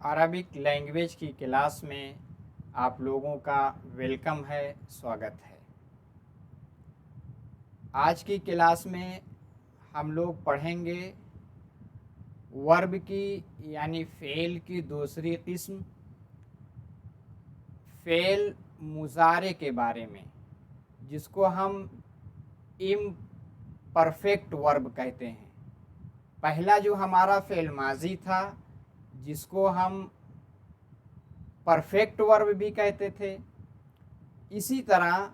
Arabic language की class में आप लोगों का वेलकम है, स्वागत है। आज की क्लास में हम लोग पढ़ेंगे वर्ब की यानी फ़ेल की दूसरी किस्म फ़ेल मुज़ारे के बारे में, जिसको हम इम्परफेक्ट वर्ब कहते हैं। पहला जो हमारा फ़ेल माजी था, जिसको हम परफेक्ट वर्ब भी कहते थे, इसी तरह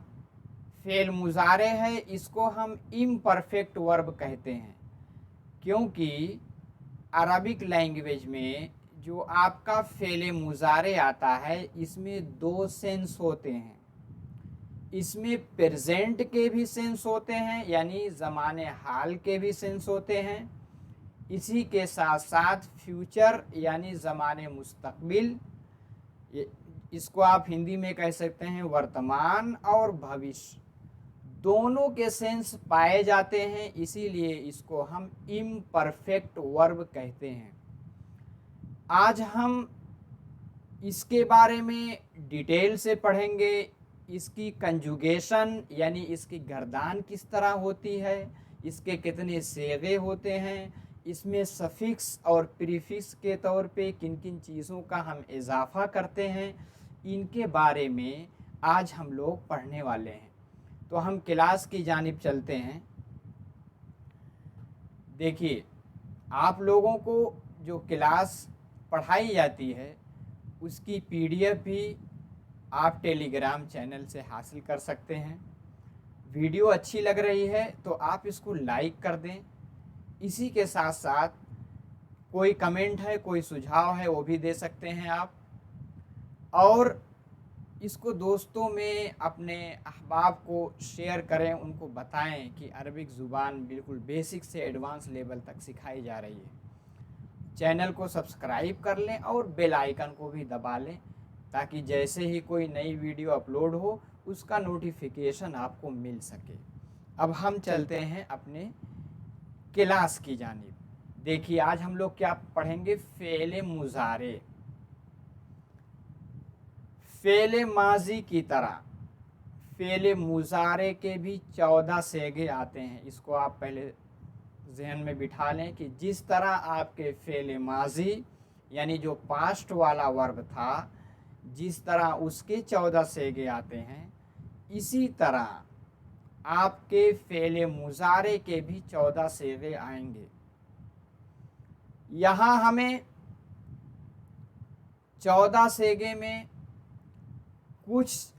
फ़ेल मुज़ारे है, इसको हम इम्परफेक्ट वर्ब कहते हैं। क्योंकि अरबिक लैंग्वेज में जो आपका फ़ेल मुज़ारे आता है, इसमें दो सेंस होते हैं। इसमें प्रेजेंट के भी सेंस होते हैं, यानी ज़माने हाल के भी सेंस होते हैं। इसी के साथ साथ फ्यूचर यानी ज़माने मुस्तकबिल, इसको आप हिंदी में कह सकते हैं वर्तमान और भविष्य, दोनों के सेंस पाए जाते हैं। इसीलिए इसको हम इम्परफेक्ट वर्ब कहते हैं। आज हम इसके बारे में डिटेल से पढ़ेंगे। इसकी कंजुगेशन यानी इसकी गर्दान किस तरह होती है, इसके कितने सेगे होते हैं, इसमें सफिक्स और प्रीफिक्स के तौर पे किन किन चीज़ों का हम इजाफा करते हैं, इनके बारे में आज हम लोग पढ़ने वाले हैं। तो हम क्लास की जानिब चलते हैं। देखिए, आप लोगों को जो क्लास पढ़ाई जाती है, उसकी पीडीएफ भी आप टेलीग्राम चैनल से हासिल कर सकते हैं। वीडियो अच्छी लग रही है तो आप इसको लाइक कर दें। इसी के साथ साथ कोई कमेंट है, कोई सुझाव है, वो भी दे सकते हैं आप। और इसको दोस्तों में अपने अहबाब को शेयर करें, उनको बताएं कि अरबिक ज़ुबान बिल्कुल बेसिक से एडवांस लेवल तक सिखाई जा रही है। चैनल को सब्सक्राइब कर लें और बेल आइकन को भी दबा लें, ताकि जैसे ही कोई नई वीडियो अपलोड हो उसका नोटिफिकेशन आपको मिल सके। अब हम चलते हैं अपने क्लास की जानिब। देखिए, आज हम लोग क्या पढ़ेंगे, फ़ेल मुज़ारे। फ़ेल माजी की तरह फ़ेल मुज़ारे के भी 14 सेगे आते हैं। इसको आप पहले जहन में बिठा लें कि जिस तरह आपके फ़ेल माजी यानी जो पास्ट वाला वर्ब था, जिस तरह उसके 14 सेगे आते हैं, इसी तरह आपके फ़ेल मुज़ारे के भी 14 सेगे आएंगे। यहाँ हमें 14 सेगे में कुछ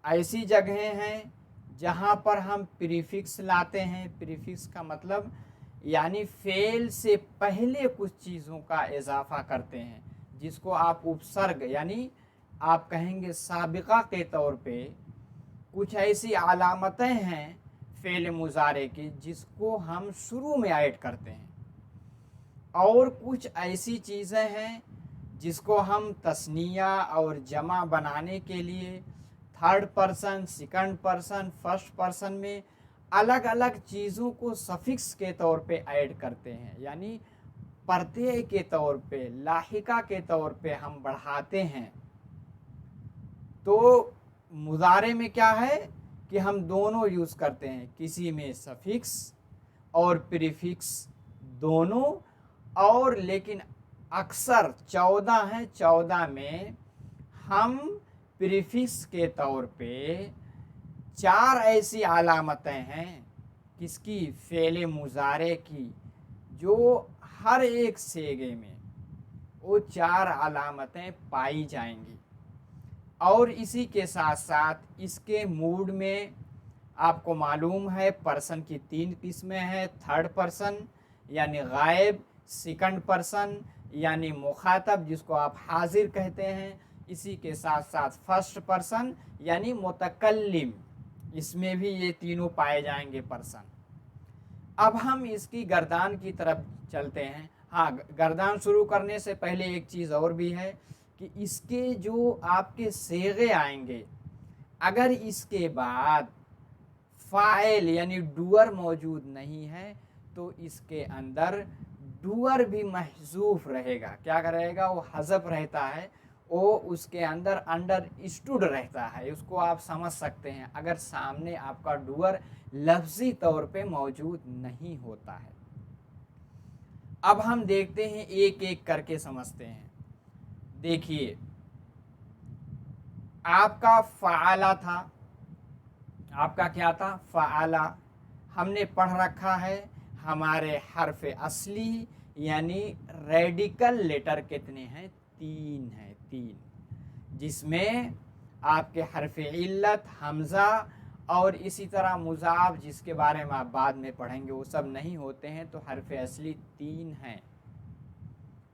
ऐसी जगहें हैं जहाँ पर हम प्रीफिक्स लाते हैं। प्रीफिक्स का मतलब यानी फ़ेल से पहले कुछ चीज़ों का इजाफा करते हैं, जिसको आप उपसर्ग यानी आप कहेंगे साबिक़ा के तौर पे। कुछ ऐसी अलामतें हैं फ़ेल मुज़ारे की जिसको हम शुरू में ऐड करते हैं, और कुछ ऐसी चीज़ें हैं जिसको हम तस्निया और जमा बनाने के लिए third person, second person, first person में अलग अलग चीज़ों को सफिक्स के तौर पे ऐड करते हैं, यानी प्रत्यय के तौर पे, लाहिका के तौर पे हम बढ़ाते हैं। तो मुज़ारे में क्या है कि हम दोनों यूज़ करते हैं, किसी में सफिक्स और प्रीफिक्स दोनों। और लेकिन अक्सर 14 हैं, 14 में हम प्रीफिक्स के तौर पे 4 ऐसी अलामतें हैं किसकी, फ़ेल मुज़ारे की, जो हर एक सेगे में वो 4 अलामतें पाई जाएंगी। और इसी के साथ साथ इसके मूड में आपको मालूम है पर्सन की 3 किस्में हैं। थर्ड पर्सन यानी गायब, सेकंड पर्सन यानी मुखातब जिसको आप हाजिर कहते हैं, इसी के साथ साथ फर्स्ट पर्सन यानी मुतकल्लिम, इसमें भी ये तीनों पाए जाएंगे पर्सन। अब हम इसकी गर्दान की तरफ चलते हैं। हाँ, गर्दान शुरू करने से पहले एक चीज़ और भी है कि इसके जो आपके सेगे आएंगे, अगर इसके बाद फ़ाइल यानी डूअर मौजूद नहीं है तो इसके अंदर डूअर भी महजूफ रहेगा। क्या रहेगा? वो हज़फ रहता है, वो उसके अंदर अंडरस्टूड रहता है, उसको आप समझ सकते हैं अगर सामने आपका डूअर लफ्ज़ी तौर पे मौजूद नहीं होता है। अब हम देखते हैं, एक एक करके समझते हैं। देखिए, आपका फ़आला था, आपका क्या था? फ़आला। हमने पढ़ रखा है हमारे हर्फ असली यानी रेडिकल लेटर कितने हैं? 3 हैं, 3, जिसमें आपके हर्फ इल्लत, हमज़ा और इसी तरह मुज़ाफ, जिसके बारे में आप बाद में पढ़ेंगे, वो सब नहीं होते हैं। तो हर्फ असली 3 हैं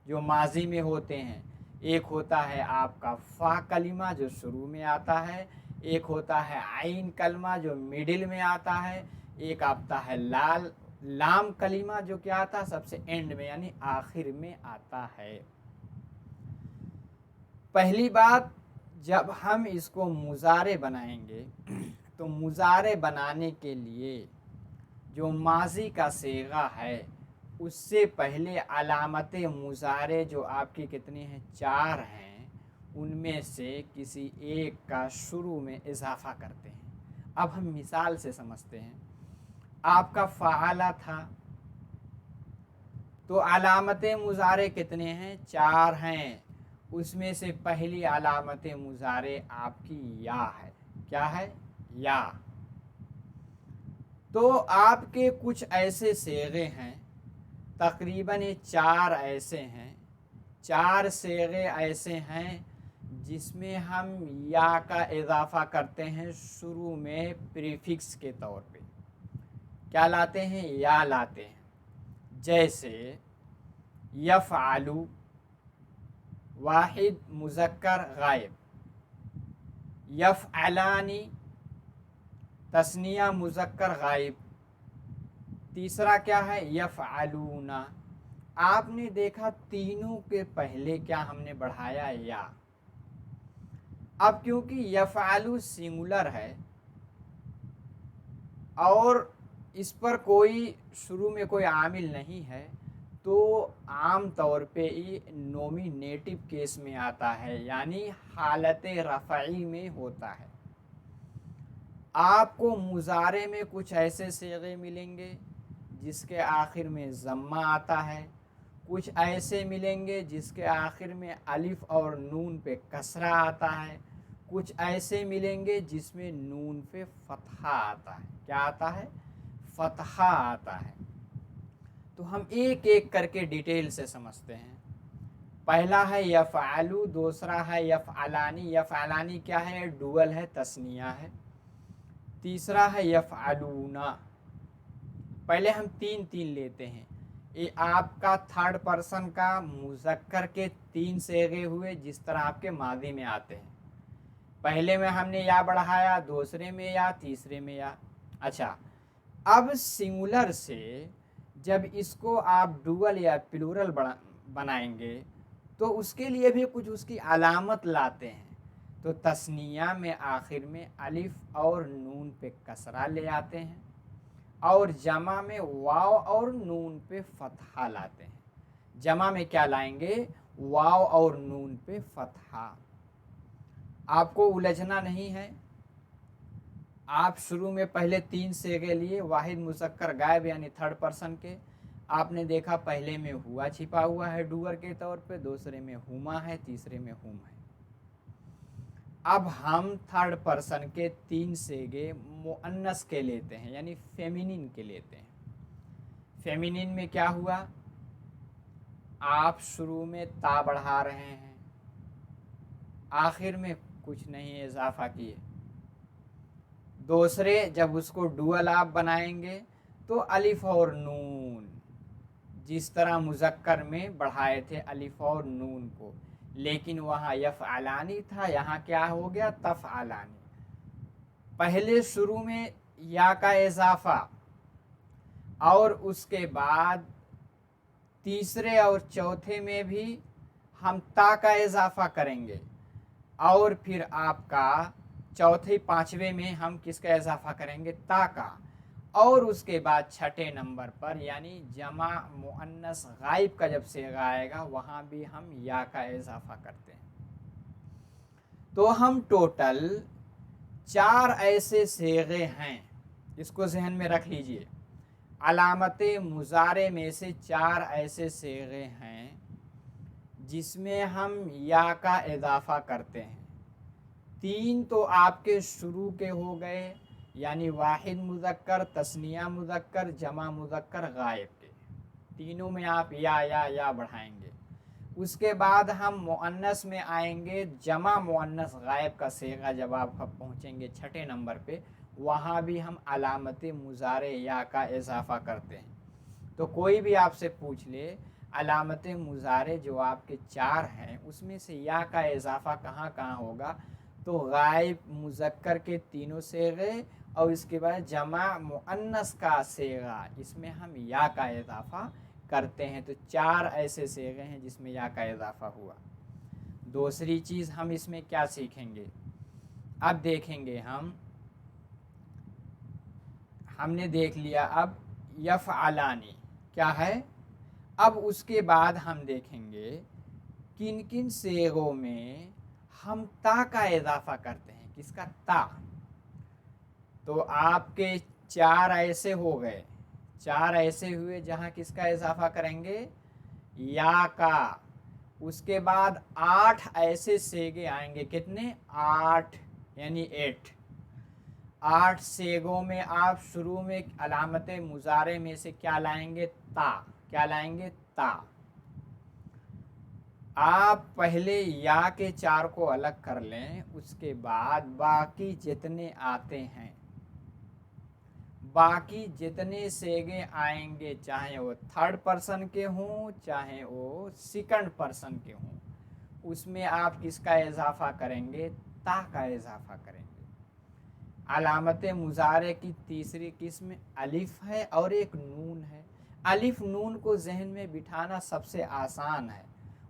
जो माजी में होते हैं। एक होता है आपका फ़ा कलिमा जो शुरू में आता है, एक होता है आइन कलमा जो मिडिल में आता है, एक आता है लाम कलिमा जो क्या आता है? सबसे एंड में यानी आखिर में आता है। पहली बात, जब हम इसको मुजारे बनाएंगे तो मुजारे बनाने के लिए जो माजी का सेगा है उससे पहले अलामत मुजारे जो आपकी कितनी हैं? 4 हैं। उनमें से किसी एक का शुरू में इजाफा करते हैं। अब हम मिसाल से समझते हैं। आपका फ़आला था तो अलामत मुजारे कितने हैं? 4 हैं। उसमें से पहली अलामत मुजारे आपकी या है। क्या है? या। तो आपके कुछ ऐसे सेगे हैं, तकरीबन ये 4 ऐसे हैं, 4 सेगे ऐसे हैं जिसमें हम या का इजाफा करते हैं शुरू में प्रीफिक्स के तौर पे। क्या लाते हैं? या लाते हैं। जैसे यफ़आलू वाहिद मुज़क्कर गायब, यफ़अलानी तस्निया मुज़क्कर गायब। तीसरा क्या है? यफ़अलूना। आपने देखा तीनों के पहले क्या हमने बढ़ाया? या। अब क्योंकि यफ़अलू सिंगुलर है और इस पर कोई शुरू में कोई आमिल नहीं है, तो आम तौर पे ये नोमिनेटिव केस में आता है, यानी हालत रफ़ई में होता है। आपको मुजारे में कुछ ऐसे सेगे मिलेंगे जिसके आखिर में ज़म्मा आता है, कुछ ऐसे मिलेंगे जिसके आखिर में अलिफ और नून पे कसरा आता है, कुछ ऐसे मिलेंगे जिसमें नून पे फ़तहा आता है। क्या आता है? फ़तहा आता है। तो हम एक एक करके डिटेल से समझते हैं। पहला है यफ़अलू, दूसरा है यफ़अलानी। यफ़अलानी क्या है? डुअल है, तस्निया है। तीसरा है यफ़अलूना। पहले हम 3 लेते हैं। ये आपका थर्ड पर्सन का मुज़क्कर के 3 सेगे हुए जिस तरह आपके मादी में आते हैं। पहले में हमने या बढ़ाया, दूसरे में या, तीसरे में या। अच्छा, अब सिंगुलर से जब इसको आप डुअल या प्लूरल बनाएंगे तो उसके लिए भी कुछ उसकी अलामत लाते हैं। तो तस्निया में आखिर में अलिफ और नून पे कसरा ले आते हैं और जमा में वाव और नून पे फ़तहा लाते हैं। जमा में क्या लाएंगे? वाव और नून पे फ़तहा। आपको उलझना नहीं है। आप शुरू में पहले 3 सेगे लिए, वाहिद मुज़क्कर गायब यानी थर्ड पर्सन के। आपने देखा पहले में हुआ छिपा हुआ है डूअर के तौर पे, दूसरे में हुमा है, तीसरे में हुम है। अब हम थर्ड पर्सन के 3 सेगे मुअन्नस के लेते हैं यानी फेमिनिन के लेते हैं। फेमिनिन में क्या हुआ? आप शुरू में ता बढ़ा रहे हैं, आखिर में कुछ नहीं इजाफा किए। दूसरे जब उसको डुअल आप बनाएंगे तो अलिफ और नून, जिस तरह मुज़क्कर में बढ़ाए थे अलिफ और नून को, लेकिन वहाँ यफ़अलानी था, यहाँ क्या हो गया? तफ़अलानी। पहले शुरू में या का इजाफा और उसके बाद तीसरे और चौथे में भी हम ता का इजाफा करेंगे और फिर आपका चौथे पांचवे में हम किसका इजाफा करेंगे? ता का। اور اس کے بعد چھٹے نمبر پر یعنی جمع مؤنث غائب کا جب صیغہ آئے گا وہاں بھی ہم یا کا اضافہ کرتے ہیں. تو ہم ٹوٹل 4 ایسے صیغے ہیں، اس کو ذہن میں رکھ لیجئے. علامت مضارع میں سے 4 ایسے صیغے ہیں جس میں ہم یا کا اضافہ کرتے ہیں. 3 تو آپ کے شروع کے ہو گئے یعنی واحد مذکر، تثنیہ مذکر، جمع مذکر غائب کے. تینوں میں آپ یا بڑھائیں گے. اس کے بعد ہم مؤنث میں آئیں گے. جمع مؤنث غائب کا صیغہ جب آپ پہنچیں گے چھٹے نمبر پہ وہاں بھی ہم علامت مضارع یا کا اضافہ کرتے ہیں. تو کوئی بھی آپ سے پوچھ لے علامت مضارع جو آپ کے 4 ہیں اس میں سے یا کا اضافہ کہاں کہاں ہوگا تو غائب مذکر کے تینوں صیغے اور اس کے بعد جمع مؤنث کا صیغہ اس میں ہم یا کا اضافہ کرتے ہیں. تو 4 ایسے صیغے ہیں جس میں یا کا اضافہ ہوا. دوسری چیز ہم اس میں کیا سیکھیں گے؟ اب دیکھیں گے ہم نے دیکھ لیا اب یفعلانی کیا ہے. اب اس کے بعد ہم دیکھیں گے کن کن صیغوں میں ہم تا کا اضافہ کرتے ہیں. کس کا؟ تا. تو آپ کے 4 ایسے ہو گئے، 4 ایسے ہوئے جہاں کس کا اضافہ کریں گے؟ یا کا. اس کے بعد 8 ایسے صیغے آئیں گے. کتنے؟ 8 یعنی 8 صیغوں میں آپ شروع میں علامت مضارع میں سے کیا لائیں گے؟ تا. کیا لائیں گے؟ تا. آپ پہلے یا کے 4 کو الگ کر لیں، اس کے بعد باقی جتنے آتے ہیں، باقی جتنے صیغے آئیں گے چاہے وہ 3rd پرسن کے ہوں چاہے وہ 2nd پرسن کے ہوں اس میں آپ کس کا اضافہ کریں گے؟ تا کا اضافہ کریں گے. علامت مضارع کی تیسری قسم الف ہے اور ایک نون ہے. الف نون کو ذہن میں بٹھانا سب سے آسان ہے.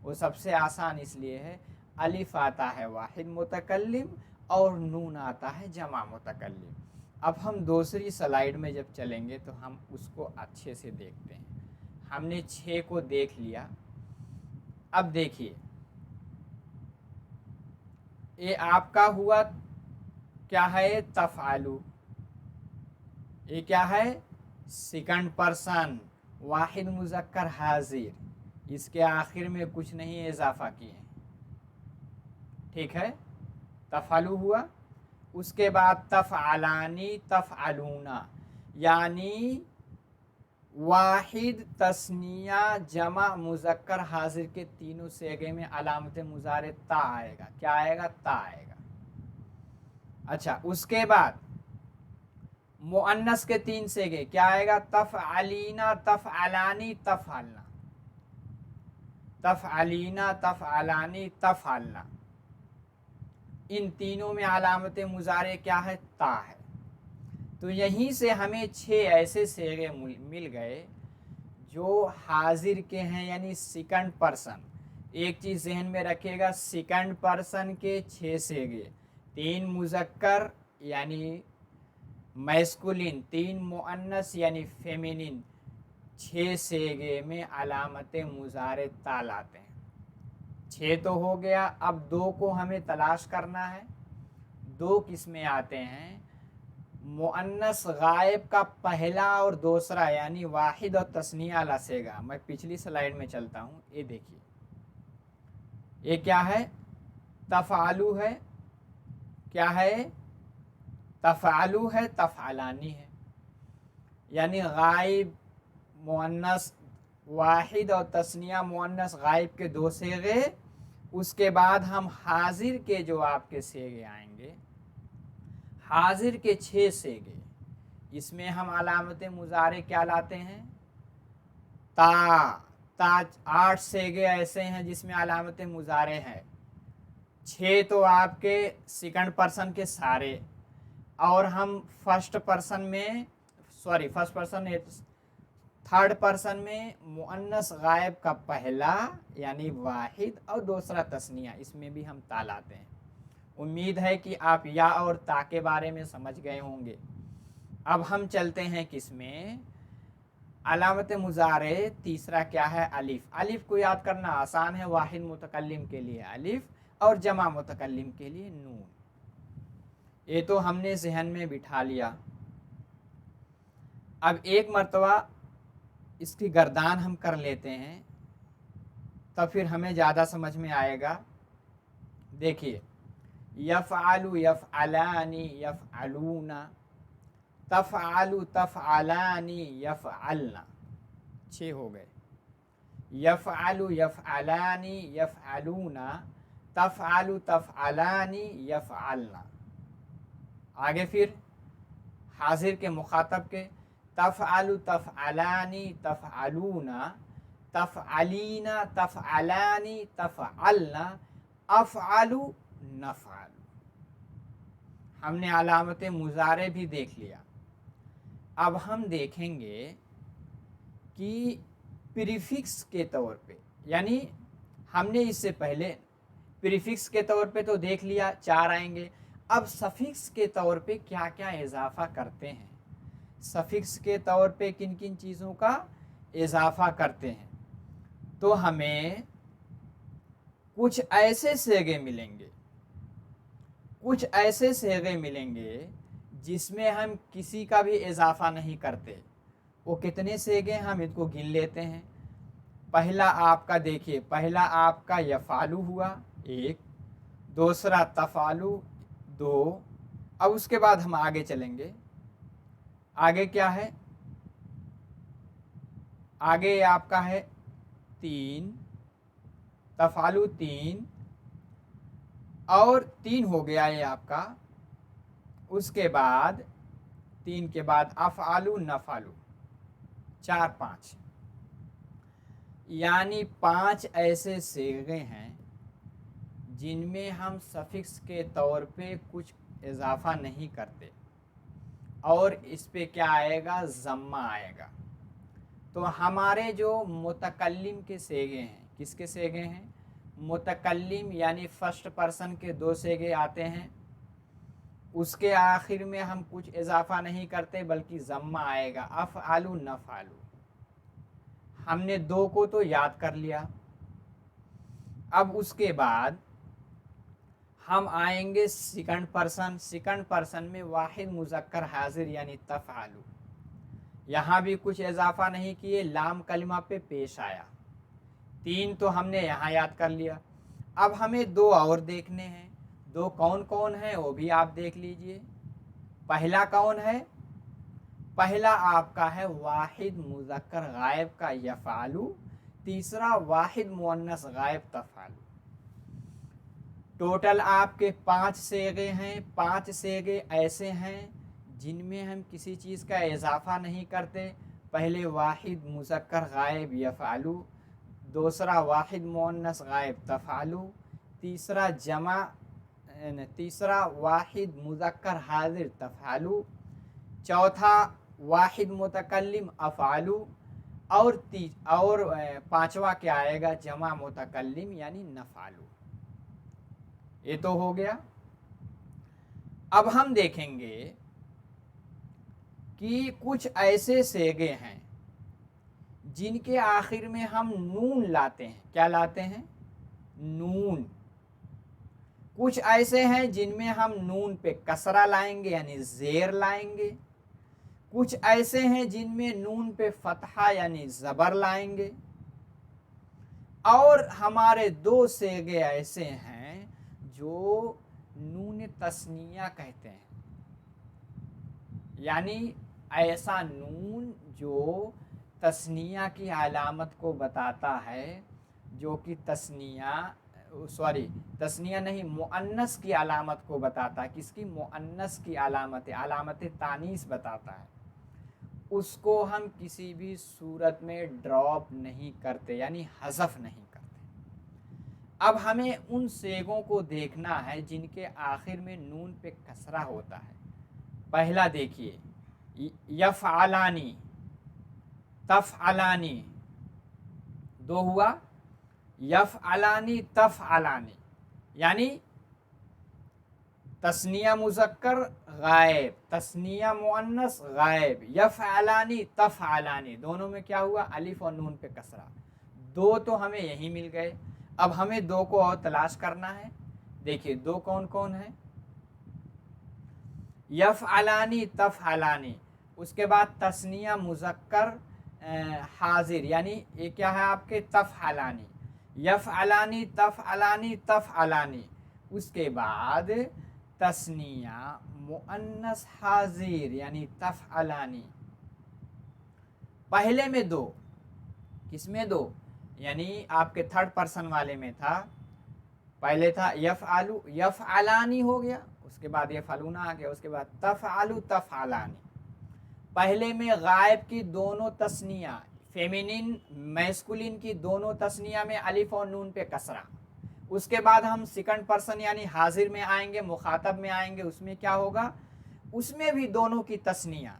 وہ سب سے آسان اس لیے ہے الف آتا ہے واحد متکلم اور نون آتا ہے جمع متکلم. اب ہم دوسری سلائیڈ میں جب چلیں گے تو ہم اس کو اچھے سے دیکھتے ہیں. ہم نے 6 کو دیکھ لیا. اب دیکھیے یہ آپ کا ہوا کیا ہے؟ تفعلو. یہ کیا ہے؟ 2nd پرسن واحد مذکر حاضر. اس کے آخر میں کچھ نہیں اضافہ کیے. ٹھیک ہے، تفعلو ہوا. اس کے بعد تفعلانی، تفعلونا یعنی واحد، تثنیہ، جمع مذکر حاضر کے تینوں صیغے میں علامت مضارع تا آئے گا. کیا آئے گا؟ تا آئے گا. اچھا، اس کے بعد مؤنث کے 3 صیغے کیا آئے گا؟ تفعلینا، تفعلانی، تفعلنا. تفعلینا، تفعلانی، تفعلنا. ان تینوں میں علامت مضارع کیا ہے؟ تا ہے. تو یہیں سے ہمیں 6 ایسے صیغے مل گئے جو حاضر کے ہیں یعنی 2nd پرسن. ایک چیز ذہن میں رکھیے گا 2nd پرسن کے 6 صیغے، 3 مذکر یعنی میسکولین، 3 مؤنث یعنی فیمینین. 6 صیغے میں علامت مضارع تا لاتے ہیں. 6 تو ہو گیا. اب 2 کو ہمیں تلاش کرنا ہے. 2 کس میں آتے ہیں؟ مؤنث غائب کا پہلا اور دوسرا یعنی واحد اور تثنیہ والا صیغہ. میں پچھلی سلائیڈ میں چلتا ہوں. یہ دیکھیے یہ کیا ہے؟ تفعلو ہے. کیا ہے؟ تفعلو ہے، تفعلانی ہے. یعنی غائب مؤنث واحد اور تثنیہ مؤنث غائب کے 2 صیغے. اس کے بعد ہم حاضر کے جو آپ کے صیغے آئیں گے، حاضر کے 6 صیغے، اس میں ہم علامت مضارع کیا لاتے ہیں؟ تا. 8 صیغے ایسے ہیں جس میں علامت مضارع ہے. 6 تو آپ کے 2nd پرسن کے سارے اور ہم فرسٹ پرسن 3rd پرسن میں مؤنث غائب کا پہلا یعنی واحد اور دوسرا تثنیہ، اس میں بھی ہم تا لاتے ہیں. امید ہے کہ آپ یا اور تا کے بارے میں سمجھ گئے ہوں گے. अब हम चलते हैं किस में, अलामत मुजारे तीसरा क्या है, अलिफ। अलिफ को याद करना आसान है, वाहिद मुतकल्लिम के लिए अलिफ और जमा मुतकल्लिम के लिए नून। ये तो हमने ज़हन में बिठा लिया। अब एक मर्तबा इसकी गर्दान हम कर लेते हैं तब फिर हमें ज़्यादा समझ में आएगा। देखिए, यफ़अलु यफ़अलानी यफ़अलूना, तफ़अलु तफ़अलानी यफ़अलना, 6 हो गए। यफ़अलु यफ़अलानी यफ़अलूना, तफ़अलु तफ़अलानी यफ़अलना। आगे फिर हाजिर के मुखातब के, तफ़अलु तफ़अलानी तफ़अलूना, तफ़अलीना तफ़अलानी तफ़अलना, अफ़अलु नफ़अलु। हमने अलामत मुजारे भी देख लिया। अब हम देखेंगे कि प्रीफिक्स के तौर पे, यानी हमने इससे पहले प्रीफिक्स के तौर पे तो देख लिया, 4 आएंगे। अब सफिक्स के तौर पे क्या क्या इजाफा करते हैं, सफिक्स के तौर पे किन किन चीज़ों का इजाफा करते हैं, तो हमें कुछ ऐसे सेगे मिलेंगे, कुछ ऐसे सेगे मिलेंगे जिसमें हम किसी का भी इजाफा नहीं करते। वो कितने सेगे हम इनको गिन लेते हैं। पहला आपका देखिए, पहला आपका यफ़ालू हुआ 1, दूसरा तफ़ालू 2। अब उसके बाद हम आगे चलेंगे। आगे क्या है, आगे आपका है 3, तफ़ालू 3 और 3 हो गया ये आपका। उसके बाद 3 के बाद अफ़आलू नफ़ालू, 4 5, यानी 5 ऐसे सेगे हैं जिनमें हम सफिक्स के तौर पे कुछ इजाफा नहीं करते और इस पे क्या आएगा, ज़म्मा आएगा। तो हमारे जो मुतकल्लिम के सेगे हैं, किसके सेगे हैं, मुतकल्लिम यानी फर्स्ट पर्सन के 2 सेगे आते हैं, उसके आखिर में हम कुछ इजाफा नहीं करते बल्कि ज़म्मा आएगा, अफ़अलु नफ़अलु। हमने 2 को तो याद कर लिया। अब उसके बाद हम आएंगे सेकंड पर्सन। सेकंड पर्सन में वाहिद मुज़क्कर हाजिर यानी तफ़अलु, यहाँ भी कुछ इजाफा नहीं किए, लाम कलिमा पे पेश आया। 3 तो हमने यहाँ याद कर लिया। अब हमें 2 और देखने हैं। 2 कौन कौन है वो भी आप देख लीजिए। पहला कौन है, पहला आपका है वाहिद मुज़क्कर गायब का यफ़अलु, तीसरा वाहिद मुअन्नस गायब तफ़अलु। टोटल आपके 5 सेगे हैं। 5 सेगे ऐसे हैं जिनमें हम किसी चीज़ का इजाफा नहीं करते। पहले वाहिद मुज़क्कर गायब यफ़अलु, दूसरा वाहिद मुअन्नस गायब तफ़अलु, तीसरा वाहिद मुज़क्कर हाजिर तफ़अलु, चौथा वाहिद मुतकल्लिम अफ़अलु और पांचवा क्या आएगा, जमा मुतकल्लिम यानी नफ़अलु। ये तो हो गया। अब हम देखेंगे कि कुछ ऐसे सेगे हैं जिनके आखिर में हम नून लाते हैं। क्या लाते हैं, नून। कुछ ऐसे हैं जिनमें हम नून पे कसरा लाएंगे यानी ज़ेर लाएंगे। कुछ ऐसे हैं जिनमें नून पे फतहा यानी ज़बर लाएंगे। और हमारे 2 सेगे ऐसे हैं जो नून तस्निया कहते हैं, यानी ऐसा नून जो तस्निया की अलामत को बताता है, जो कि तस्निया नहीं, मुअन्नस की अलामत को बताता है। किसकी, मुअन्नस की अलामत तानीस बताता है। उसको हम किसी भी सूरत में ड्रॉप नहीं करते यानी हज़फ नहीं करते। अब हमें उन सेगों को देखना है जिनके आखिर में नून पे कसरा होता है। पहला देखिए, यफ़अलानी तफ़अलानी, 2 हुआ। यफ़अलानी तफ़अलानी, यानी तस्निया मुज़क्कर गायब, तस्निया मुअन्नस गायब, यफ़अलानी तफ़अलानी, दोनों में क्या हुआ, अलिफ और नून पे कसरा। दो तो हमें यही मिल गए, अब हमें दो को और तलाश करना है। देखिए दो कौन कौन है, यफ़अलानी तफ़अलानी, उसके बाद तस्निया मुज़क्कर हाजिर, यानी ये क्या है आपके तफ़अलानी, यफ़अलानी तफ़अलानी तफ़अलानी, उसके बाद तस्निया मुअन्नस हाजिर यानी तफ़अलानी। पहले में दो, किसमें दो, यानी आपके थर्ड पर्सन वाले में था, पहले था यफ़अलू, यफ़अलानी हो गया, उसके बाद यफ़अलूना आ गया, उसके बाद तफ़अलू तफ़अलानी। पहले में गायब की दोनों तस्निया, फेमिनिन मैस्कुलिन की दोनों तस्निया में अलिफ और नून पे कसरा। उसके बाद हम सेकंड पर्सन यानी हाजिर में आएंगे, मुखातब में आएंगे, उसमें क्या होगा, उसमें भी दोनों की तस्निया,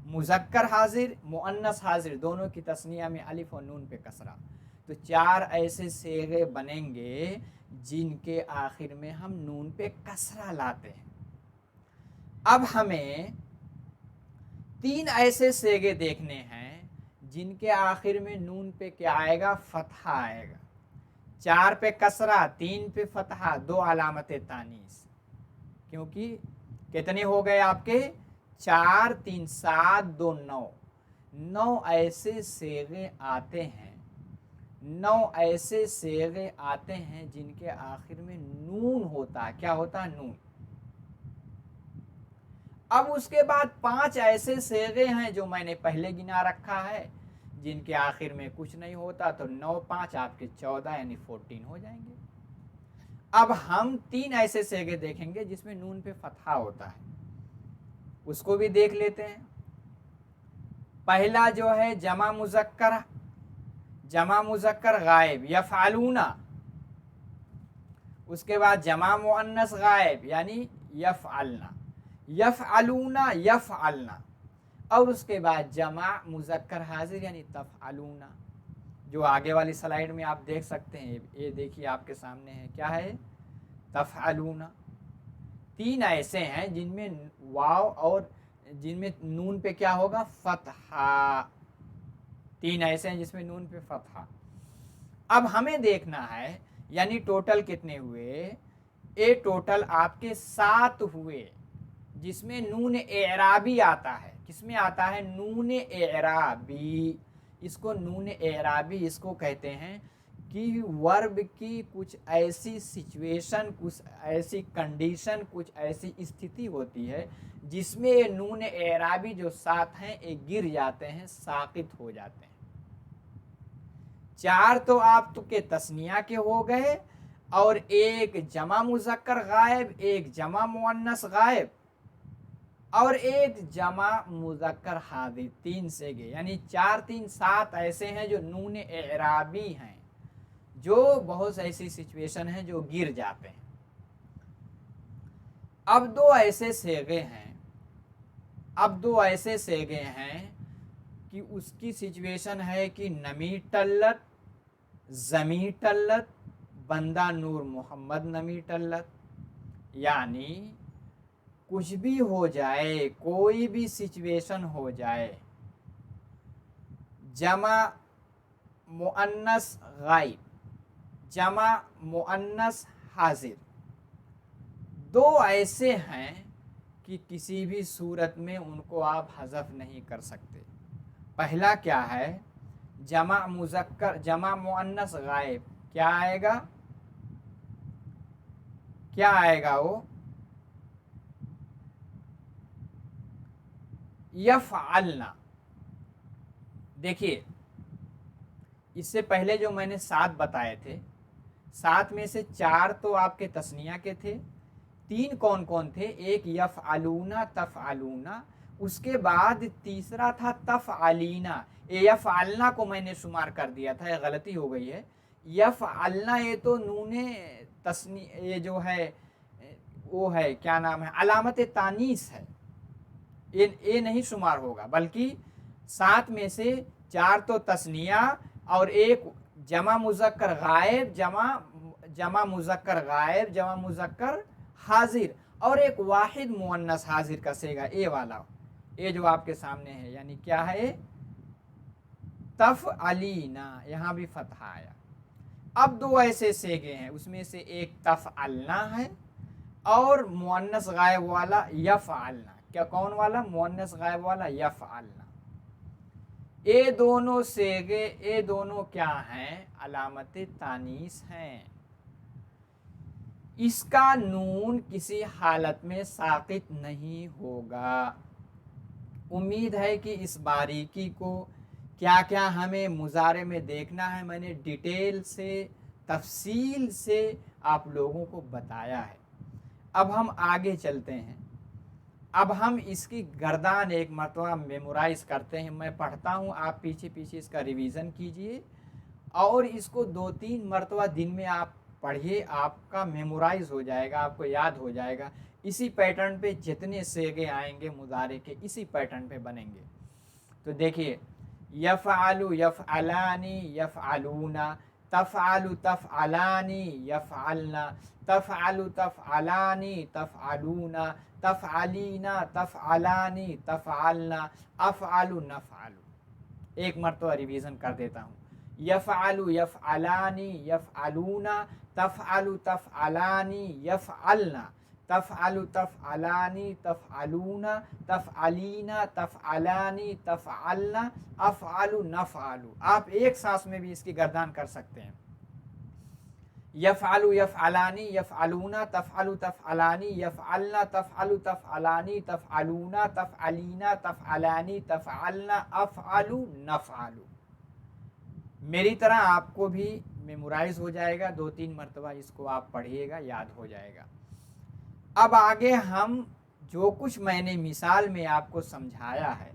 मुज़क्कर हाजिर मुअन्नस हाजिर, दोनों की तस्निया में अलिफ और नून पे कसरा। तो चार ऐसे सेगे बनेंगे जिनके आखिर में हम नून पे कसरा लाते हैं। अब हमें तीन ऐसे सेगे देखने हैं जिनके आखिर में नून पे क्या आएगा, फतहा आएगा। चार पे कसरा, तीन पे फतहा, दो अलामत तानीस, क्योंकि कितने हो गए आपके, चार तीन सात दो नौ, नौ ऐसे सेगे आते हैं, नौ ऐसे सेगे आते हैं जिनके आखिर में नून होता है। क्या होता है, नून। अब उसके बाद पांच ऐसे सेगे हैं जो मैंने पहले गिना रखा है जिनके आखिर में कुछ नहीं होता, तो 9 5 आपके 14 यानी 14 हो जाएंगे। अब हम तीन ऐसे सेगे देखेंगे जिसमें नून पे फतहा होता है, उसको भी देख लेते हैं। पहला जो है जमा मुज़क्कर गायब यफ़अलूना, उसके बाद जमा मुअन्नस गायब यानी यफ़अलना, यफ़अलूना यफ़अलना, और उसके बाद जमा मुज़क्कर हाजिर यानी तफ़अलूना, जो आगे वाली स्लाइड में आप देख सकते हैं, ये देखिए आपके सामने है, क्या है, तफ़अलूना। तीन ऐसे हैं जिनमें वाव और जिनमें नून पे क्या होगा, फतहा। तीन ऐसे हैं जिसमें नून पे फतहा। अब हमें देखना है, यानी टोटल कितने हुए, ये टोटल आपके 7 हुए जिसमें नून एराबी आता है। किसमें आता है, नून एराबी। इसको नून एराबी इसको कहते हैं कि वर्ब की कुछ ऐसी सिचुएशन, कुछ ऐसी कंडीशन, कुछ ऐसी स्थिति होती है जिसमें ये नून एराबी जो 7 हैं ये गिर जाते हैं, साकित हो जाते हैं। चार तो आपके तस्निया के हो गए, और एक जमा मुज़क्कर गायब, एक जमा मुअन्नस गायब, और एक जमा मुज़क्कर हाजिर, तीन से गए, यानी 4 3 7 ऐसे हैं जो नून एराबी हैं, जो बहुत ऐसी सिचुएशन है जो गिर जाते हैं। अब दो ऐसे सेगे हैं कि उसकी सिचुएशन है कि नमी टल्लत, ज़मी टल्लत, बंदा नूर मोहम्मद नमी टल्लत, यानी कुछ भी हो जाए, कोई भी सिचुएशन हो जाए, जमा मुअन्नस गायब, जमा मुअन्नस हाजिर, दो ऐसे हैं कि किसी भी सूरत में उनको आप हज़फ नहीं कर सकते। पहला क्या है, जमा मुअन्नस गायब, क्या आएगा, क्या आएगा वो, यफ़अलना। देखिए इससे पहले जो मैंने 7 बताए थे, 7 में से 4 तो आपके तस्निया के थे, 3 कौन कौन थे, एक यफ़अलूना तफ़अलूना, उसके बाद तीसरा था तफ़अलीना। ये यफ़अलना को मैंने शुमार कर दिया था, ये गलती हो गई है। यफ़अलना ये तो नूने तस्नी, ये जो है वो है, क्या नाम है, अलामत तानीस है, ये नहीं शुमार होगा, बल्कि 7 में से 4 तो तस्निया और एक जमा मुज़क्कर गायब, जमा मुज़क्कर गायब, जमा मुज़क्कर हाजिर, और एक वाहिद मुअन्नस हाजिर का सेगा ए वाला, ये जो आपके सामने है, यानी क्या है, तफ़अलीना, यहाँ भी फतहा आया। अब दो ऐसे सेगे हैं, उसमें से एक तफ़अलना है और मुअन्नस गायब वाला यफ़अलना। क्या कौन वाला? मुअन्नस गायब वाला यफ़अलना। ये दोनों सेगे, ये दोनों क्या हैं? अलामत तानीस हैं। इसका नून किसी हालत में साकित नहीं होगा। उम्मीद है कि इस बारीकी को क्या क्या हमें मुजारे में देखना है मैंने डिटेल से, तफसील से आप लोगों को बताया है। अब हम आगे चलते हैं। अब हम इसकी गर्दान एक मरतबा मेमोराइज करते हैं। मैं पढ़ता हूँ, आप पीछे पीछे इसका रिवीजन कीजिए और इसको 2-3 मरतबा दिन में आप पढ़िए, आपका मेमोराइज हो जाएगा, आपको याद हो जाएगा। इसी पैटर्न पे जितने सेगे आएंगे मुदारे के, इसी पैटर्न पे बनेंगे। तो देखिए, यफ़अलु यफ़अलानी यफ़अलूना, तफ़अलु तफ़अलानी यफ़अलना, तफ़अलु तफ़अलानी तफ़अलूना, तफ़अलीना तफ़अलानी तफ़अलना, अफ़अलु नफ़अलु। एक मरतबा रिवीजन कर देता हूँ। यफ़अलु यफ़अलानी यफ़अलूना, तफ़अलु तफ़अलानी यफ़अलना, तफ़अलु तफ़अलानी तफ़अलूना, तफ़अलीना तफ़अलानी तफ़अलना, अफ़अलु नफ़अलु। आप एक सांस में भी इसकी गर्दान कर सकते हैं। यफ़अलु यफ़अलानी यफ़अलूना, तफ़अलु तफ़अलानी यफ़अलना, तफ़अलु तफ़अलानी तफ़अलूना, तफ़अलीना तफ़अलानी तफ़अलना, अफ़अलु नफ़अलु। मेरी तरह आपको भी मेमोराइज हो जाएगा, 2-3 मरतबा इसको आप पढ़िएगा, याद हो जाएगा। अब आगे हम जो कुछ मैंने मिसाल में आपको समझाया है,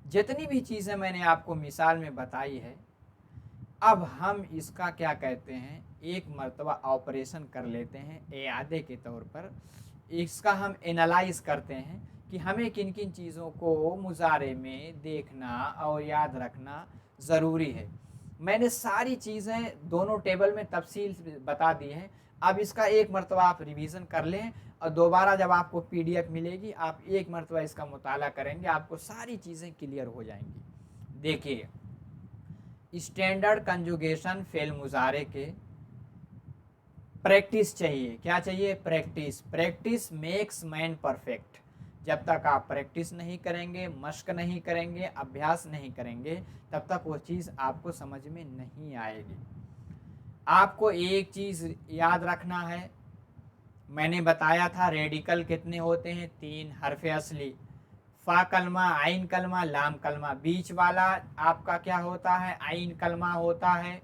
जितनी भी चीज़ें मैंने आपको मिसाल में बताई है, अब हम इसका क्या कहते हैं, एक मरतबा ऑपरेशन कर लेते हैं इआदे के तौर पर। इसका हम एनालाइज करते हैं कि हमें किन किन चीज़ों को मुजारे में देखना और याद रखना ज़रूरी है। मैंने सारी चीज़ें दोनों टेबल में तफसील से बता दी हैं। अब इसका एक मरतबा आप रिवीजन कर लें और दोबारा जब आपको PDF मिलेगी, आप एक मरतबा इसका मुताला करेंगे, आपको सारी चीज़ें क्लियर हो जाएंगी। देखिए, स्टैंडर्ड कंजुगेशन फेल मुजारे के प्रैक्टिस चाहिए। क्या चाहिए? Practice. Practice makes man perfect. जब तक आप प्रैक्टिस नहीं करेंगे, मश्क नहीं करेंगे, अभ्यास नहीं करेंगे, तब तक वो चीज़ आपको समझ में नहीं आएगी। आपको एक चीज़ याद रखना है, मैंने बताया था रेडिकल कितने होते हैं? 3 हरफ असली, फा कलमा, आइन कलमा, लाम कलमा। बीच वाला आपका क्या होता है? आइन कलमा होता है।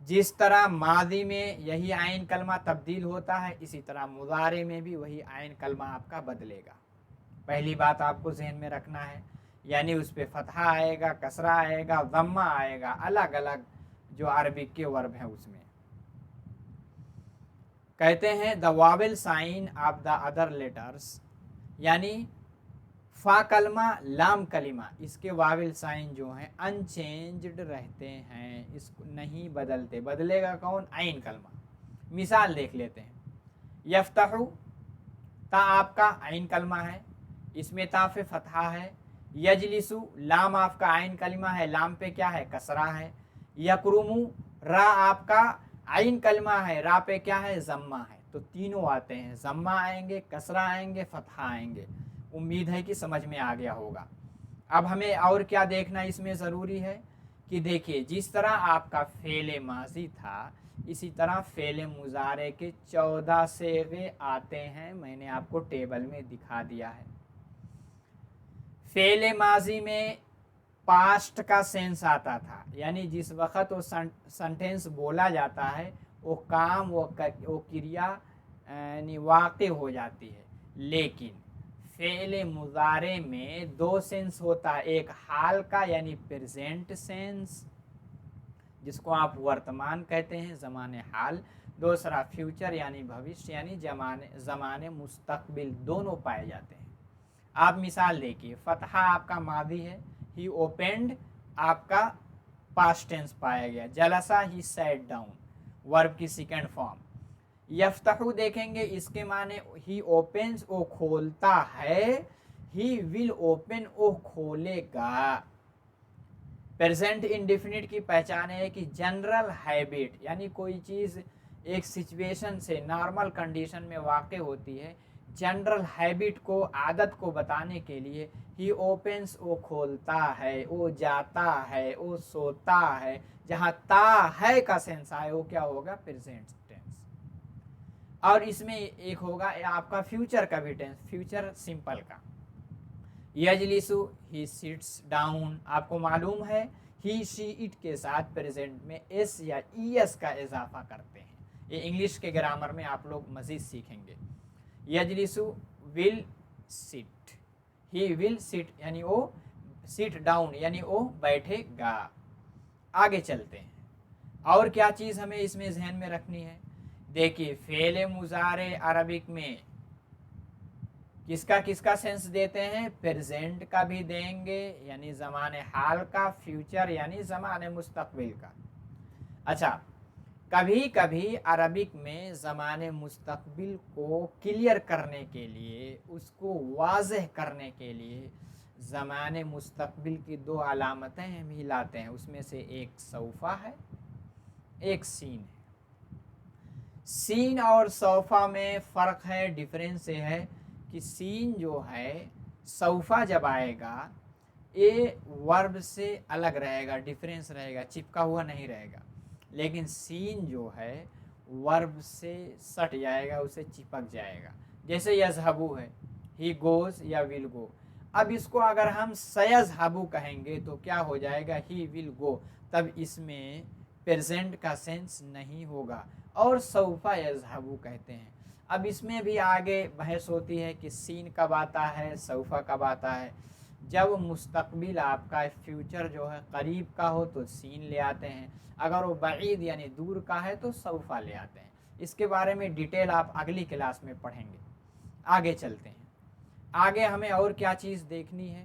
जिस तरह मादी में यही आइन कलमा तब्दील होता है, इसी तरह मुजारे में भी वही आइन कलमा आपका बदलेगा। पहली बात आपको जहन में रखना है, यानी उस पर फतहा आएगा, कसरा आएगा, दम्मा आएगा, अलग अलग जो अरबिक के वर्ब हैं उसमें। कहते हैं the vowel sign of the other letters, यानी फा कलमा, लाम कलिमा, इसके वाविल साइन जो हैं अनचेंज्ड रहते हैं, इसको नहीं बदलते। बदलेगा कौन? आइन कलमा। मिसाल देख लेते हैं। यफ्तहु, ता आपका आइन कलमा है, इसमें ता पे फतहा है। यजलिसु, लाम आपका आइन कलिमा है, लाम पे क्या है? कसरा है। यकरुमु, रा आपका आइन कलिमा है, रा पे क्या है? जम्मा है। तो तीनों आते हैं, जम्मा आएंगे, कसरा आएंगे, फतहा आएंगे। उम्मीद है कि समझ में आ गया होगा। अब हमें और क्या देखना इसमें ज़रूरी है कि देखिए, जिस तरह आपका फेले माजी था, इसी तरह फेले मुजारे के 14 सेगे आते हैं। मैंने आपको टेबल में दिखा दिया है। फेले माजी में पास्ट का सेंस आता था, यानी जिस वक़्त वो सेंटेंस बोला जाता है, वो काम, वो क्रिया यानी वाक़े हो जाती है। लेकिन फेले मुजारे में 2 सेंस होता है, एक हाल का यानी प्रेजेंट सेंस, जिसको आप वर्तमान कहते हैं, ज़माने हाल। दूसरा फ्यूचर यानी भविष्य, यानी ज़माने मुस्तकबिल, दोनों पाए जाते हैं। आप मिसाल देखिए, फतहा आपका मादी है, ही ओपेंड आपका पास्ट टेंस पाया गया। जलसा, ही सैट डाउन, वर्ब की सेकंड फॉर्म। यफ्तहु देखेंगे, इसके माने ही ओपन्स, वो खोलता है, ही विल ओपन, वो खोलेगा। प्रेजेंट इंडेफिनिट की पहचान है कि जनरल हैबिट, यानी कोई चीज़ एक सिचुएशन से नॉर्मल कंडीशन में वाक़ होती है, जनरल हैबिट को, आदत को बताने के लिए ही ओपन्स, वो खोलता है, वो जाता है, वो सोता है। जहाँ ता है का सेंस आए वो क्या होगा, प्रेजेंट टेंस। और इसमें एक होगा आपका फ्यूचर का भी टेंस, फ्यूचर सिंपल का। यजलिसु, ही सिट्स डाउन, आपको मालूम है ही शी इट के साथ प्रेजेंट में एस या ईएस का इजाफा करते हैं। ये इंग्लिश के ग्रामर में आप लोग मजीद सीखेंगे। यजलिसु will sit, he will sit यानी वो सिट डाउन यानी वो बैठेगा। आगे चलते हैं, और क्या चीज़ हमें इसमें जहन में रखनी है। देखिए फेले मुजारे अरबिक में किसका किसका सेंस देते हैं, प्रेजेंट का भी देंगे यानी ज़माने हाल का, फ्यूचर यानी ज़माने मुस्तकबिल का। अच्छा, कभी कभी अरबिक में ज़माने मुस्तकबिल को क्लियर करने के लिए, उसको वाज़ह करने के लिए ज़माने मुस्तकबिल की दो अलामतें हम हिलाते हैं। उसमें से एक सौफा है, एक सीन है। सीन और सौफा में फ़र्क है, डिफरेंस ये है कि सीन जो है, सौफा जब आएगा ये वर्ब से अलग रहेगा, डिफरेंस रहेगा, चिपका हुआ नहीं रहेगा। लेकिन सीन जो है वर्ब से सट जाएगा, उसे चिपक जाएगा। जैसे यज़हबू है, ही गोज़ या विल गो। अब इसको अगर हम सयज़हबू कहेंगे तो क्या हो जाएगा, ही विल गो, तब इसमें प्रेजेंट का सेंस नहीं होगा, और सौफा यज़हबू कहते हैं। अब इसमें भी आगे बहस होती है कि सीन कब आता है, सौफा कब आता है। जब मुस्तकबिल आपका फ्यूचर जो है करीब का हो तो सीन ले आते हैं, अगर वो बईद यानी दूर का है तो सौफा ले आते हैं। इसके बारे में डिटेल आप अगली क्लास में पढ़ेंगे। आगे चलते हैं, आगे हमें और क्या चीज़ देखनी है।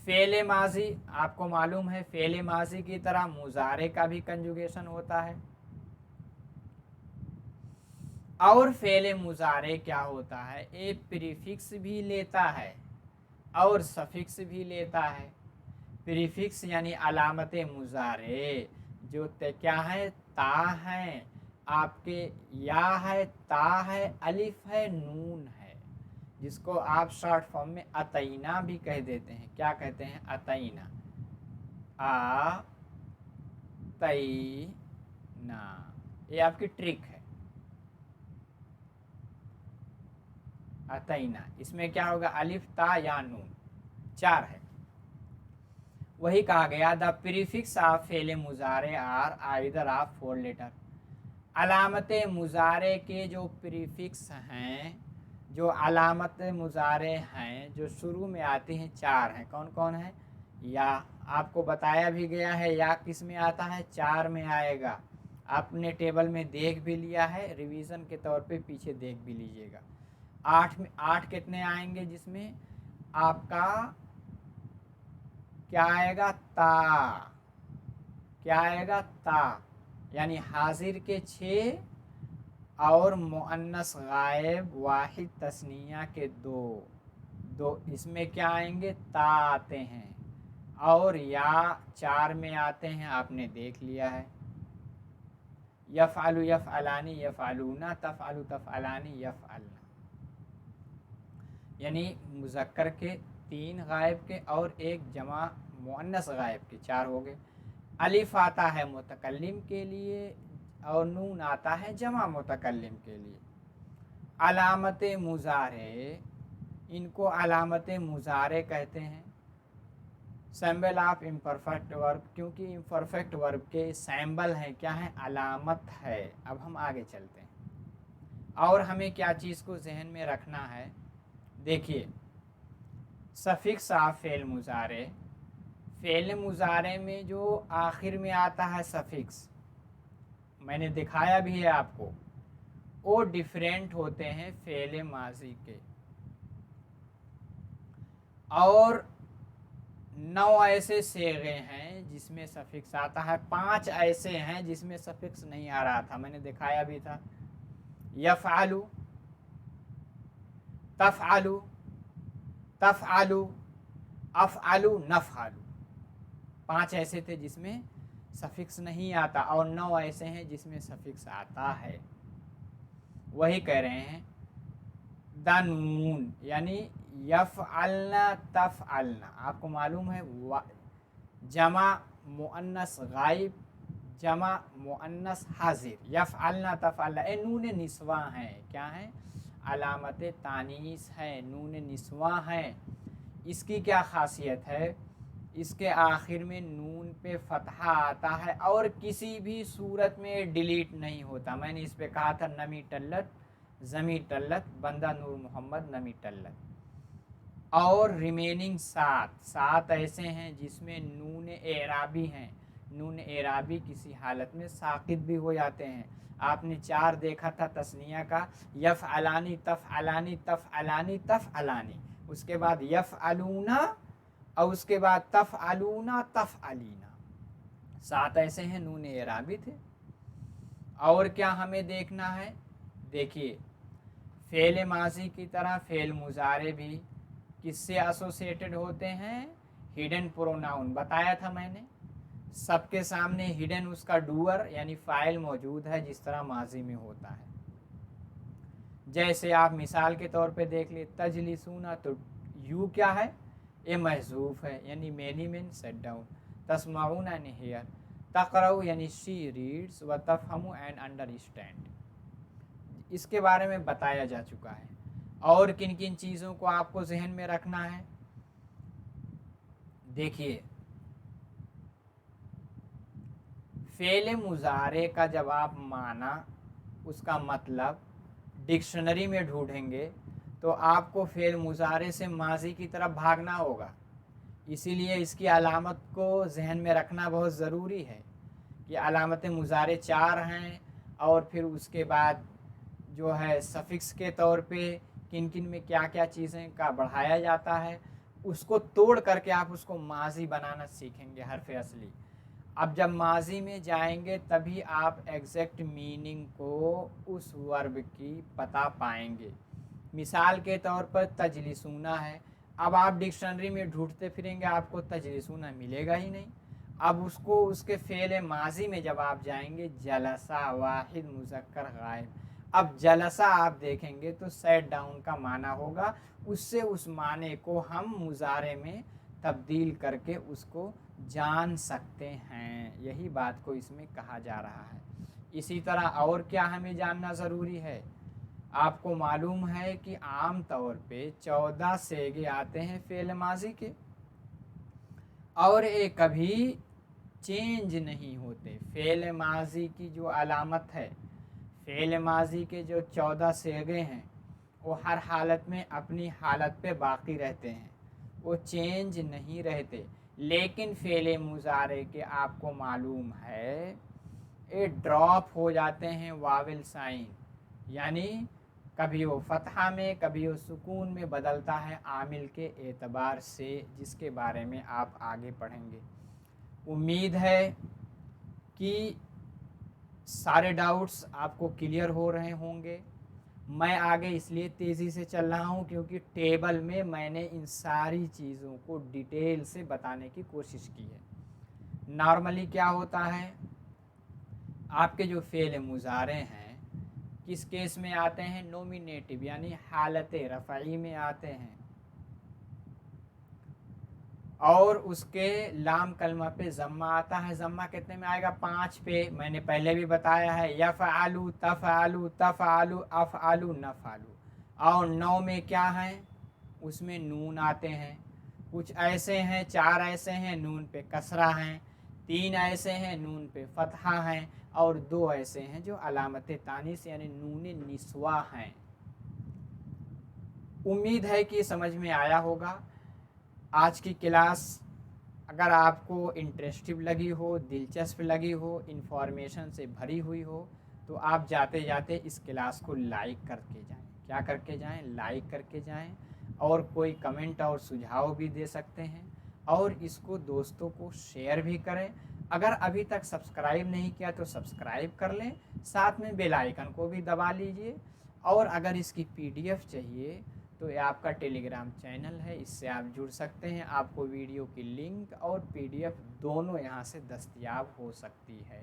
फ़ेले माजी, आपको मालूम है फ़ेले माजी की तरह मुजारे का भी कंजुगेशन होता है, और फ़ेले मुजारे क्या होता है, एक प्रीफिक्स भी लेता है और सफिक्स भी लेता है। प्रीफिक्स यानी अलामत मुजारे जो क्या है, ता है आपके, या है, ता है, अलिफ है, नून है, जिसको आप शॉर्ट फॉर्म में अतईना भी कह देते हैं। क्या कहते हैं, अतईना, आ तई ना, ये आपकी ट्रिक है। अतईना, इसमें क्या होगा, अलिफ, ता या नून, चार है। वही कहा गया, द प्रीफिक्स ऑफ फेले मुजारे are either of four letter. अलामत मुजारे के जो प्रीफिक्स हैं, जो अलामत मुजारे हैं जो शुरू में आती हैं, चार हैं। कौन कौन है, या आपको बताया भी गया है, या किस में आता है, चार में आएगा। आपने टेबल में देख भी लिया है, रिवीजन के तौर पे पीछे देख भी लीजिएगा। आठ में, आठ कितने आएंगे, जिसमें आपका क्या आएगा, ता, क्या आएगा, ता, यानी हाजिर के 6 और मुअन्नस गायब वाहिद तस्निया के 2, इसमें क्या आएंगे, ता आते हैं। और या 4 में आते हैं, आपने देख लिया है। यफ़अलु यफ़अलानी यफ़अलूना, तफ़अलु तफ़अलानी यफ़अलना, यानी मुज़क्कर के 3 गायब के और 1 जमा मुअन्नस गायब के, 4 हो गए। अलिफ आता है मुतकल्लिम के लिए और नून आता है जमा मुतकल्लिम के लिए। अलामत मुजारे, इनको अलामत मुजारे कहते हैं। सैम्बल ऑफ इम्परफेक्ट वर्ब, क्योंकि इम्परफेक्ट वर्ब के सैम्बल हैं, क्या है, अलामत है। अब हम आगे चलते हैं, और हमें क्या चीज़ को जहन में रखना है। देखिए सफिक्स ऑफ फेल मुजारे, फेल मुजारे में जो आखिर में आता है सफिक्स, मैंने दिखाया भी है आपको, वो डिफरेंट होते हैं फेल माजी के। और 9 ऐसे सेगे हैं जिसमें सफिक्स आता है, 5 ऐसे हैं जिसमें सफिक्स नहीं आ रहा था, मैंने दिखाया भी था। यफ़अलु, तफ़अलु, तफ़अलु, अफ़अलु, नफ़अलु। 5 ऐसे थे जिसमें सफिक्स नहीं आता और 9 ऐसे हैं जिसमें सफिक्स आता है। वही कह रहे हैं दानून यानी यफ़अलना तफ़अलना। आपको मालूम है जमा मुअन्नस गायब, जमा मुअन्नस हाजिर, यफ़अलना तफ़अलना, ए नून निस्वा है। क्या है? अलामत तानीस है, नून निस्वा है। इसकी क्या खासियत है? इसके आखिर में नून पे फतहा आता है और किसी भी सूरत में डिलीट नहीं होता। मैंने इस पे कहा था नमी टल्लत, जमी टल्लत, बंदा नूर मोहम्मद नमी टल्लत। और रिमेनिंग 7 ऐसे हैं जिसमें नून एराबी हैं। नून एराबी किसी हालत में साकित भी हो जाते हैं। आपने 4 देखा था तस्निया का, यफ़अलानी, तफ़अलानी, तफ़अलानी, तफ़अलानी, उसके बाद यफ़अलूना और उसके बाद तफ़अलूना, तफ़अलीना। 7 ऐसे हैं नून एराबी थे। और क्या हमें देखना है? देखिए, फ़ेल माजी की तरह फ़ेल मुज़ारे भी किससे एसोसिएटेड होते हैं? हिडन प्रोनाउन बताया था मैंने। सबके सामने हिडन उसका डूअर यानी फ़ाइल मौजूद है, जिस तरह माजी में होता है। जैसे आप मिसाल के तौर पे देख लिए तजलिसूना, तो यू क्या है? ये महजूफ है यानी मैनी मेन सेट डाउन। तस्माऊना यानी हेयर, तक़रऊ यानी शी रीड्स, व तफ़हमु एंड अंडरस्टैंड। इसके बारे में बताया जा चुका है। और किन किन चीज़ों को आपको जहन में रखना है? देखिए, फ़ेल मुज़ारे का जब आप माना, उसका मतलब डिक्शनरी में ढूंढेंगे तो आपको फ़ेल मुज़ारे से माजी की तरफ भागना होगा। इसीलिए इसकी अलामत को जहन में रखना बहुत ज़रूरी है कि अलामत मुज़ारे 4 हैं और फिर उसके बाद जो है सफिक्स के तौर पे किन किन में क्या क्या चीज़ें का बढ़ाया जाता है, उसको तोड़ करके आप उसको माजी बनाना सीखेंगे, हरफ असली। अब जब माजी में जाएंगे तभी आप एग्जैक्ट मीनिंग को उस वर्ब की बता पाएंगे। मिसाल के तौर पर तजलिसूना है, अब आप डिक्शनरी में ढूंढते फिरेंगे, आपको तजलिसूना मिलेगा ही नहीं। अब उसको उसके फ़ेल माजी में जब आप जाएंगे, जलसा वाहिद मुज़क्कर गायब, अब जलसा आप देखेंगे तो सेट डाउन का माना होगा। उससे उस माने को हम मुज़ारे में तब्दील करके उसको जान सकते हैं। यही बात को इसमें कहा जा रहा है। इसी तरह और क्या हमें जानना ज़रूरी है? आपको मालूम है कि आम तौर पे 14 सेगे आते हैं फ़ेल माजी के और ये कभी चेंज नहीं होते। फ़ेल माजी की जो अलामत है, फ़ेल माजी के जो 14 सेगे हैं, वो हर हालत में अपनी हालत पे बाकी रहते हैं, वो चेंज नहीं रहते। लेकिन फ़ेल मुज़ारे के आपको मालूम है ये ड्रॉप हो जाते हैं वाविल साइन, यानी कभी वो फतहा में कभी वो सुकून में बदलता है आमिल के एतबार से, जिसके बारे में आप आगे पढ़ेंगे। उम्मीद है कि सारे डाउट्स आपको क्लियर हो रहे होंगे। मैं आगे इसलिए तेज़ी से चल रहा हूँ क्योंकि टेबल में मैंने इन सारी चीज़ों को डिटेल से बताने की कोशिश की है। नॉर्मली क्या होता है, आपके जो फ़ेल मुज़ारे हैं किस केस में आते हैं? नोमिनेटिव यानी हालत रफ़ई में आते हैं और उसके लाम कलमा पे ज़म्मा आता है। ज़म्मा कितने में आएगा? 5 पे। मैंने पहले भी बताया है, यफ़अलु, तफ़अलु, तफ़अलु, अफ़अलु, नफ़अलु। और 9 में क्या है? उसमें नून आते हैं। कुछ ऐसे हैं, 4 ऐसे हैं नून पे कसरा हैं, 3 ऐसे हैं नून पे फतहा हैं और 2 ऐसे हैं जो अलामत तानीस यानी नून निस्वा हैं। उम्मीद है कि समझ में आया होगा। आज की क्लास अगर आपको इंटरेस्टिव लगी हो, दिलचस्प लगी हो, इन्फॉर्मेशन से भरी हुई हो, तो आप जाते जाते इस क्लास को लाइक करके जाएं। क्या करके जाएं? लाइक करके जाएं। और कोई कमेंट और सुझाव भी दे सकते हैं और इसको दोस्तों को शेयर भी करें अगर अभी तक सब्सक्राइब नहीं किया तो सब्सक्राइब कर लें, साथ में बेल आइकन को भी दबा लीजिए। और अगर इसकी PDF चाहिए तो ये आपका टेलीग्राम चैनल है, इससे आप जुड़ सकते हैं। आपको वीडियो की लिंक और PDF दोनों यहाँ से दस्तयाब हो सकती है।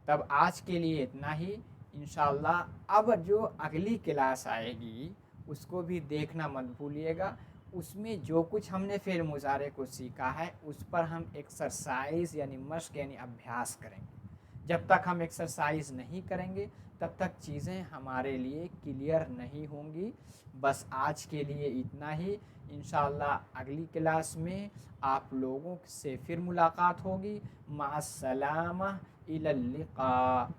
तब आज के लिए इतना ही। इंशाअल्लाह अब जो अगली क्लास आएगी उसको भी देखना मत भूलिएगा। उसमें जो कुछ हमने फेल मुजारे को सीखा है उस पर हम एक्सरसाइज यानी मश्क यानी अभ्यास करेंगे। जब तक हम एक्सरसाइज नहीं करेंगे तब तक चीज़ें हमारे लिए क्लियर नहीं होंगी। बस आज के लिए इतना ही। इंशाअल्लाह अगली क्लास में आप लोगों से फिर मुलाकात होगी। माअस्सलामा, इलल लिक़ा।